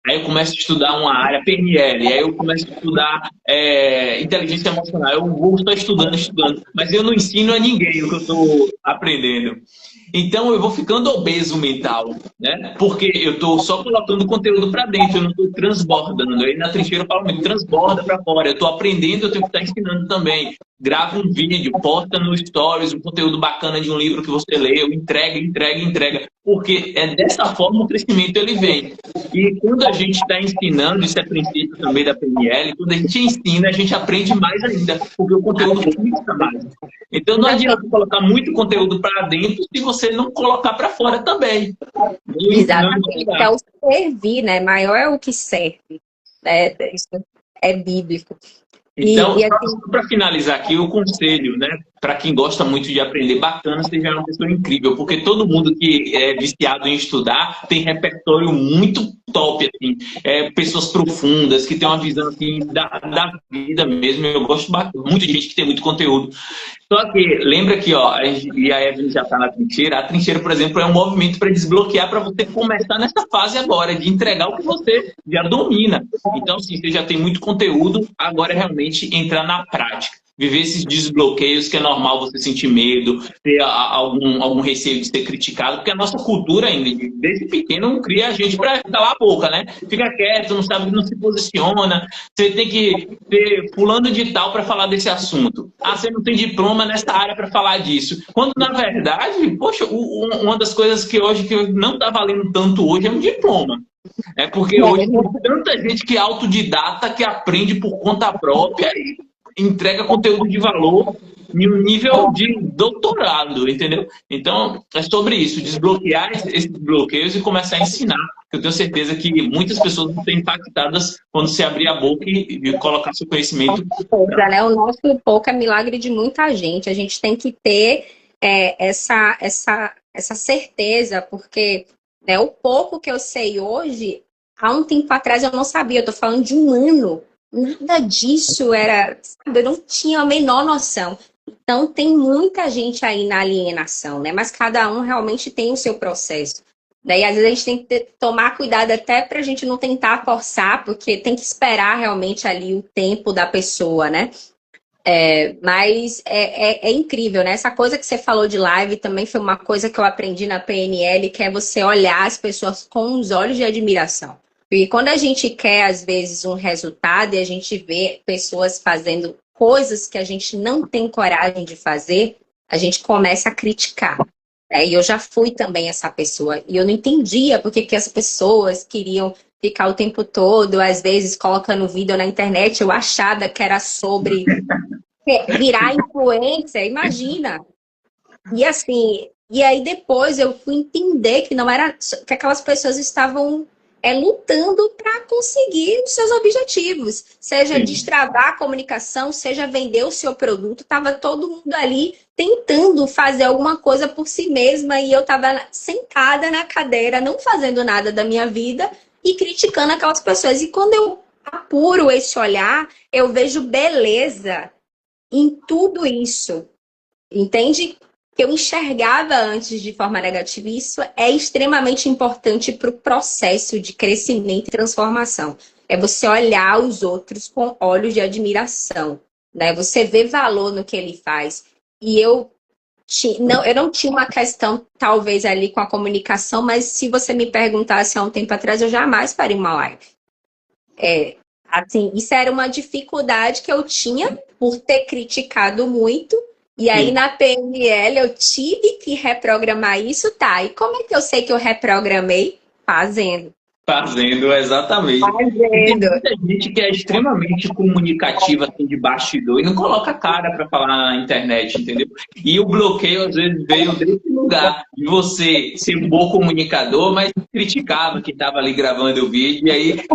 Aí eu começo a estudar uma área, PNL, aí eu começo a estudar inteligência emocional. Eu vou estar estudando, mas eu não ensino a ninguém o que eu estou aprendendo. Então eu vou ficando obeso mental, né? Porque eu estou só colocando conteúdo para dentro, eu não estou transbordando. Aí na trincheira eu falo muito, transborda para fora. Eu estou aprendendo, eu tenho que estar ensinando também. Grava um vídeo, posta no Stories um conteúdo bacana de um livro que você leu, entrega. Porque é dessa forma o crescimento ele vem. E quando a gente está ensinando, isso é princípio também da PNL, quando a gente ensina, a gente aprende mais ainda, porque o conteúdo fixa mais. Então não adianta colocar muito conteúdo para dentro se você não colocar para fora também. Exatamente. É o servir, né? Maior é o que serve. Isso é bíblico. Então, assim, para finalizar aqui, o conselho, né? Para quem gosta muito de aprender, bacana, seja uma pessoa incrível, porque todo mundo que é viciado em estudar tem repertório muito top, assim, pessoas profundas, que tem uma visão assim, da vida mesmo. Eu gosto muito de gente que tem muito conteúdo. Só que, lembra que, ó, e a Evelyn já está na trincheira, a trincheira, por exemplo, é um movimento para desbloquear, para você começar nessa fase agora, de entregar o que você já domina. Então, assim, você já tem muito conteúdo, agora é realmente entrar na prática. viver esses desbloqueios que é normal você sentir medo, ter algum receio de ser criticado, porque a nossa cultura ainda, desde pequeno, não cria a gente para calar a boca, né? Fica quieto, não sabe, não se posiciona, você tem que ter fulano de tal para falar desse assunto. Ah, você não tem diploma nessa área para falar disso. Quando, na verdade, poxa, uma das coisas que hoje que não está valendo tanto hoje é um diploma. É porque hoje tem tanta gente que é autodidata, que aprende por conta própria e entrega conteúdo de valor em um nível de doutorado, entendeu? Então, é sobre isso, desbloquear esses bloqueios e começar a ensinar. Eu tenho certeza que muitas pessoas vão ser impactadas quando você abrir a boca e colocar seu conhecimento. Né? O nosso pouco é milagre de muita gente. A gente tem que ter essa certeza, porque, né, o pouco que eu sei hoje, há um tempo atrás eu não sabia. Eu tô falando de um ano. Nada disso era... Eu não tinha a menor noção. Então, tem muita gente aí na alienação, né? Mas cada um realmente tem o seu processo. Daí, às vezes, a gente tem que tomar cuidado até para a gente não tentar forçar, porque tem que esperar realmente ali o tempo da pessoa, né? Mas é incrível, né? Essa coisa que você falou de live também foi uma coisa que eu aprendi na PNL, que é você olhar as pessoas com os olhos de admiração. Porque quando a gente quer, às vezes, um resultado e a gente vê pessoas fazendo coisas que a gente não tem coragem de fazer, a gente começa a criticar. E eu já fui também essa pessoa. E eu não entendia porque que as pessoas queriam ficar o tempo todo, às vezes, colocando vídeo na internet. Eu achava que era sobre virar influencer, imagina. E assim, e aí depois eu fui entender que não era que aquelas pessoas estavam lutando para conseguir os seus objetivos, seja destravar a comunicação, seja vender o seu produto. Estava todo mundo ali tentando fazer alguma coisa por si mesma e eu estava sentada na cadeira, não fazendo nada da minha vida e criticando aquelas pessoas. E quando eu apuro esse olhar, eu vejo beleza em tudo isso, entende? Que eu enxergava antes de forma negativa. E isso é extremamente importante para o processo de crescimento e transformação. É você olhar os outros com olhos de admiração, né? Você vê valor no que ele faz. E eu não tinha uma questão, talvez, ali com a comunicação, mas se você me perguntasse há um tempo atrás, eu jamais faria uma live. Assim, isso era uma dificuldade que eu tinha por ter criticado muito. E aí, na PNL, eu tive que reprogramar isso, tá? E como é que eu sei que eu reprogramei? Fazendo. Fazendo, exatamente. Tem muita gente que é extremamente comunicativa, assim, de bastidor, e não coloca a cara para falar na internet, entendeu? E o bloqueio, às vezes, veio desse lugar de você ser um bom comunicador, mas criticava quem estava ali gravando o vídeo, e aí,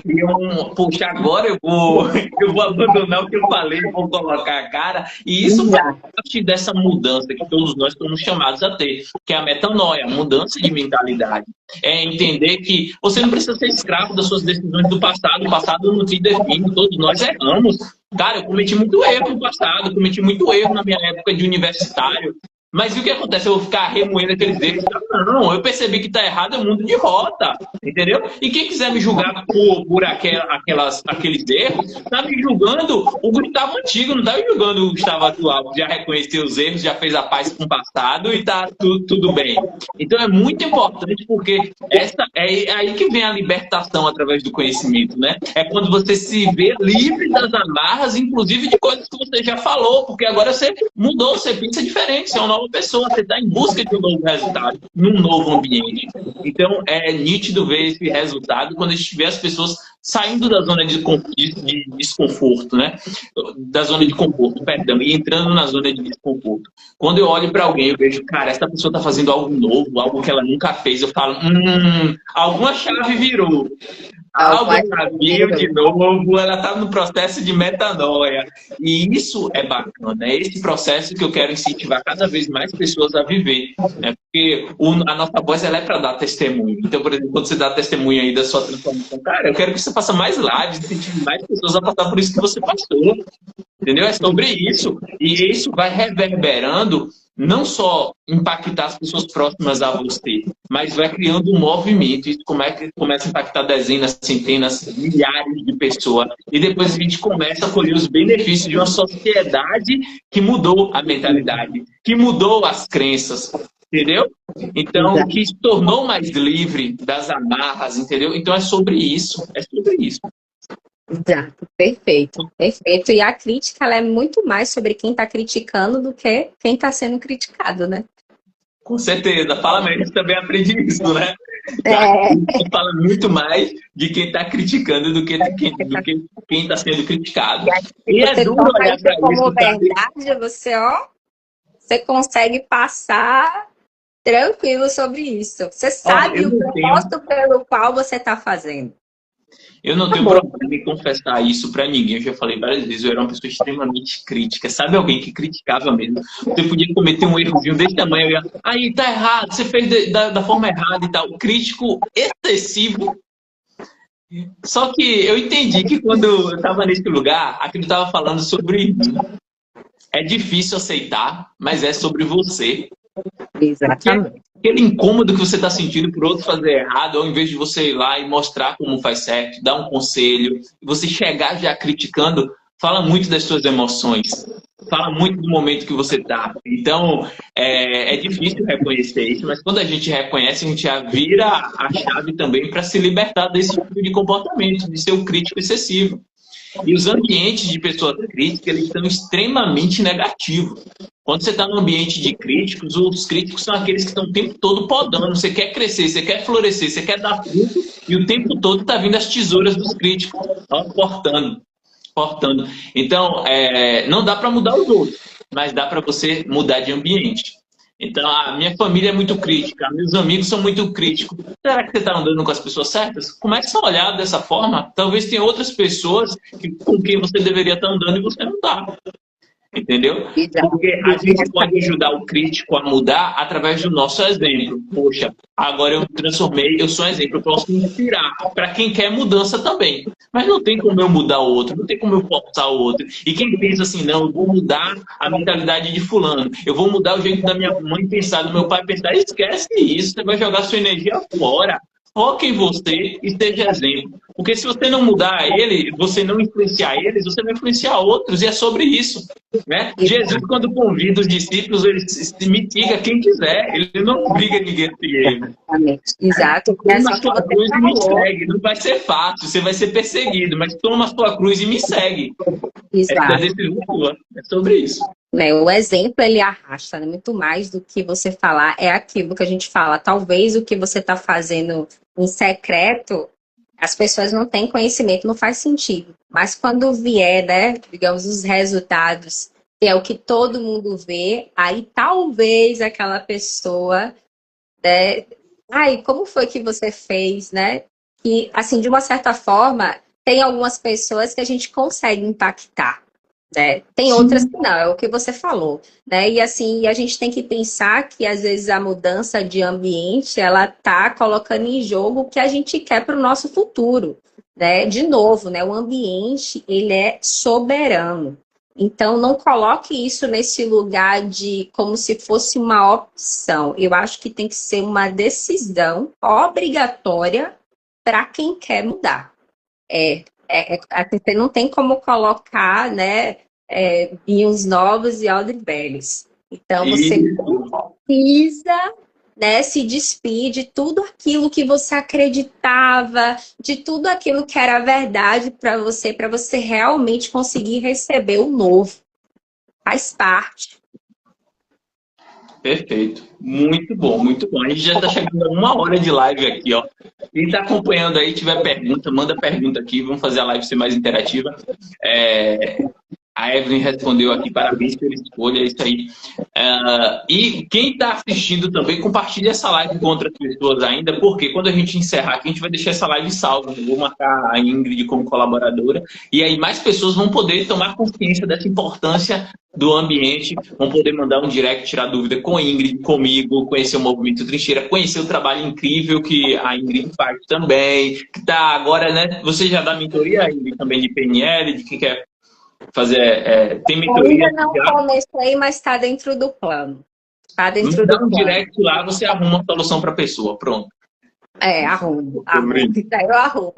poxa, agora eu vou abandonar o que eu falei, vou colocar a cara. E isso faz parte dessa mudança que todos nós estamos chamados a ter, que é a metanoia, a mudança de mentalidade. É entender que você não precisa ser escravo das suas decisões do passado. O passado não te define, todos nós erramos. Cara, eu cometi muito erro no passado, cometi muito erro na minha época de universitário. Mas e o que acontece? Eu vou ficar remoendo aqueles erros? Não, eu percebi que está errado, é um mundo de rota, entendeu? E quem quiser me julgar por aqueles erros, está me julgando o Gustavo antigo, não está me julgando o Gustavo atual. Já reconheceu os erros, já fez a paz com o passado e está tudo bem. Então é muito importante porque é aí que vem a libertação através do conhecimento, né? É quando você se vê livre das amarras, inclusive de coisas que você já falou, porque agora você mudou, você pensa diferente, você é uma nova pessoa, você está em busca de um novo resultado, num novo ambiente. Então, é nítido ver esse resultado quando a gente vê as pessoas saindo da zona de desconforto, né? Da zona de conforto, perdão, e entrando na zona de desconforto. Quando eu olho para alguém, eu vejo, cara, essa pessoa está fazendo algo novo, algo que ela nunca fez, eu falo, alguma chave virou. Algo abriu de novo, ela está no processo de metanoia. E isso é bacana, é esse processo que eu quero incentivar cada vez mais pessoas a viver. Né? Porque a nossa voz ela é para dar testemunho. Então, por exemplo, quando você dá testemunho aí da sua transformação, cara, eu quero que você faça mais lives, incentive mais pessoas a passar por isso que você passou. Entendeu? É sobre isso. E isso vai reverberando não só impactar as pessoas próximas a você, mas vai criando um movimento. Isso começa a impactar dezenas, centenas, milhares de pessoas. E depois a gente começa a colher os benefícios de uma sociedade que mudou a mentalidade, que mudou as crenças, entendeu? Então, que se tornou mais livre das amarras, entendeu? Então é sobre isso, é sobre isso. Exato, perfeito, perfeito. E a crítica, ela é muito mais sobre quem está criticando do que quem está sendo criticado, né? Com certeza, Fala Menos também aprende isso, né? É. Fala muito mais de quem está criticando do que quem está sendo criticado. E é Você duro toma olhar isso para como isso, sabe? verdade, você consegue passar tranquilo sobre isso. Você sabe eu o não tenho, propósito pelo qual você está fazendo. eu não tenho Acabou. problema em confessar isso para ninguém. Eu já falei várias vezes, eu era uma pessoa extremamente crítica. Sabe alguém que criticava mesmo? Você podia cometer um errozinho desse tamanho, eu ia, aí tá errado, você fez da forma errada e tal. Crítico excessivo. Só que eu entendi que quando eu estava nesse lugar, aquilo estava falando sobre mim. É difícil aceitar, mas é sobre você. Exatamente. Aquele incômodo que você está sentindo por outro fazer errado, ao invés de você ir lá e mostrar como faz certo, dar um conselho, você chegar já criticando, fala muito das suas emoções, fala muito do momento que você está. Então, é difícil reconhecer isso, mas quando a gente reconhece, a gente já vira a chave também para se libertar desse tipo de comportamento, de ser um crítico excessivo. E os ambientes de pessoas críticas, eles são extremamente negativos. Quando você está no ambiente de críticos, os críticos são aqueles que estão o tempo todo podando. Você quer crescer, você quer florescer, você quer dar fruto, e o tempo todo está vindo as tesouras dos críticos, cortando, cortando. Então, não dá para mudar os outros, mas dá para você mudar de ambiente. Então, a minha família é muito crítica, meus amigos são muito críticos. Será que você está andando com as pessoas certas? Comece a olhar dessa forma. Talvez tenha outras pessoas com quem você deveria estar andando e você não está. Entendeu? Porque a gente pode ajudar o crítico a mudar através do nosso exemplo. Poxa, agora eu me transformei, eu sou um exemplo, eu posso inspirar para quem quer mudança também. Mas não tem como eu mudar o outro, não tem como eu forçar o outro. E quem pensa assim, não, eu vou mudar a mentalidade de fulano, eu vou mudar o jeito da minha mãe pensar, do meu pai pensar, esquece isso, você vai jogar sua energia fora. Foque em você e seja exemplo. Porque se você não mudar ele, você não influenciar eles, você vai influenciar outros. E é sobre isso. Né? Jesus, quando convida os discípulos, ele me siga quem quiser. Ele não obriga ninguém a seguir ele. Exatamente. Exato. Toma a sua cruz e me segue. Não vai ser fácil, você vai ser perseguido, mas toma a sua cruz e me segue. Exato. É sobre isso. O exemplo, ele arrasta, né? Muito mais do que você falar. É aquilo que a gente fala. Talvez o que você está fazendo em secreto, as pessoas não têm conhecimento, não faz sentido. Mas quando vier, né, digamos, os resultados, que é o que todo mundo vê, aí talvez aquela pessoa, né, ai, como foi que você fez, né? E, assim, de uma certa forma, tem algumas pessoas que a gente consegue impactar. Né? Tem outras que não, é o que você falou, né? E assim, a gente tem que pensar que às vezes a mudança de ambiente, ela tá colocando em jogo o que a gente quer para o nosso futuro, né? De novo, né? O ambiente, ele é soberano. Então, não coloque isso nesse lugar de como se fosse uma opção. Eu acho que tem que ser uma decisão obrigatória para quem quer mudar. Você não tem como colocar, né, vinhos novos e odres velhos. Então, você precisa, né, se despedir de tudo aquilo que você acreditava, de tudo aquilo que era verdade para você realmente conseguir receber o novo. Faz parte. Perfeito. Muito bom, muito bom. A gente já está chegando a 1 hora de live aqui, ó. Quem está acompanhando aí, tiver pergunta, manda pergunta aqui. Vamos fazer a live ser mais interativa. A Evelyn respondeu aqui, parabéns pela escolha, é isso aí. E quem está assistindo também, compartilha essa live com outras pessoas ainda, porque quando a gente encerrar aqui, a gente vai deixar essa live salva. Eu vou marcar a Ingrid como colaboradora, e aí mais pessoas vão poder tomar consciência dessa importância do ambiente, vão poder mandar um direct, tirar dúvida com a Ingrid, comigo, conhecer o Movimento Trincheira, conhecer o trabalho incrível que a Ingrid faz também, que está agora, né? Você já dá mentoria, Ingrid, também de PNL, de que quer fazer, tem mentoria. Ainda não comecei, mas está dentro do plano. Tá dentro Me dá do um plano. direct lá, você arruma uma solução para a pessoa. Pronto. Arrumo. Sobre Eu arrumo.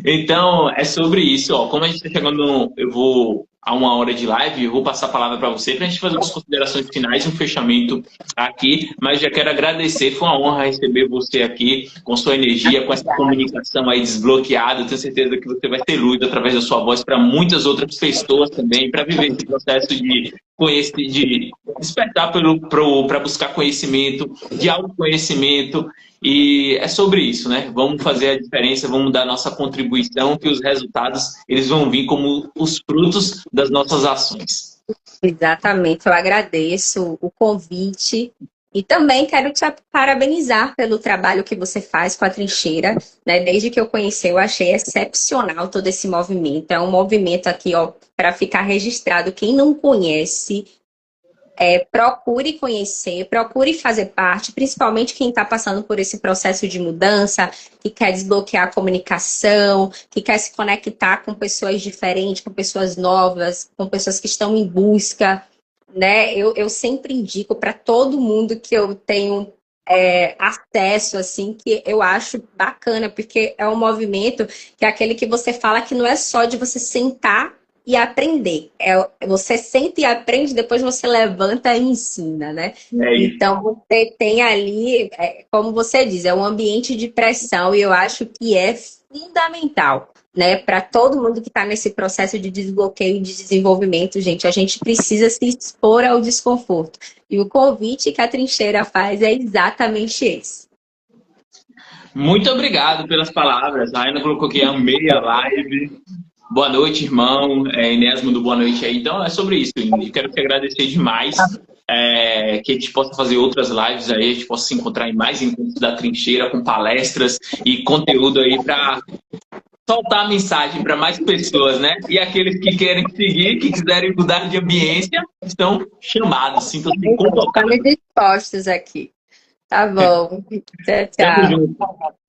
Então, é sobre isso, ó. Como a gente está chegando, eu vou a 1 hora de live, eu vou passar a palavra para você para a gente fazer as considerações finais, um fechamento aqui. Mas já quero agradecer, foi uma honra receber você aqui com sua energia, com essa comunicação aí desbloqueada. Eu tenho certeza que você vai ter luz através da sua voz para muitas outras pessoas também, para viver esse processo de conhecer, de despertar para buscar conhecimento, de autoconhecimento. E é sobre isso, né? Vamos fazer a diferença, vamos dar nossa contribuição, que os resultados eles vão vir como os frutos das nossas ações. Exatamente, eu agradeço o convite e também quero te parabenizar pelo trabalho que você faz com a Trincheira, né? Desde que eu conheci, eu achei excepcional todo esse movimento. É um movimento aqui, ó, para ficar registrado. Quem não conhece, procure conhecer, procure fazer parte, principalmente quem está passando por esse processo de mudança, que quer desbloquear a comunicação, que quer se conectar com pessoas diferentes, com pessoas novas, com pessoas que estão em busca, né? Eu sempre indico para todo mundo que eu tenho acesso, assim, que eu acho bacana, porque é um movimento que é aquele que você fala que não é só de você sentar e aprender. Você senta e aprende, depois você levanta e ensina, né? Então, você tem ali, como você diz, é um ambiente de pressão e eu acho que é fundamental, né? Para todo mundo que está nesse processo de desbloqueio e de desenvolvimento, gente, a gente precisa se expor ao desconforto. E o convite que a Trincheira faz é exatamente esse. Muito obrigado pelas palavras. A Ana colocou que amei a live. Boa noite, irmão. Inésimo do Boa Noite aí. Então, é sobre isso. Eu quero te agradecer demais. Que a gente possa fazer outras lives aí, a gente possa se encontrar em mais encontros da Trincheira, com palestras e conteúdo aí para soltar a mensagem para mais pessoas, né? E aqueles que querem seguir, que quiserem mudar de ambiência, estão chamados. Sintam-se convocados. Estamos dispostos aqui. Tá bom. Tchau, Tamo tchau. junto.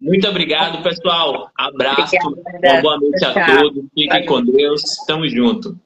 Muito obrigado, pessoal. Abraço. Obrigada. Uma boa noite a Tchau. todos. Fiquem com Deus. Tamo junto.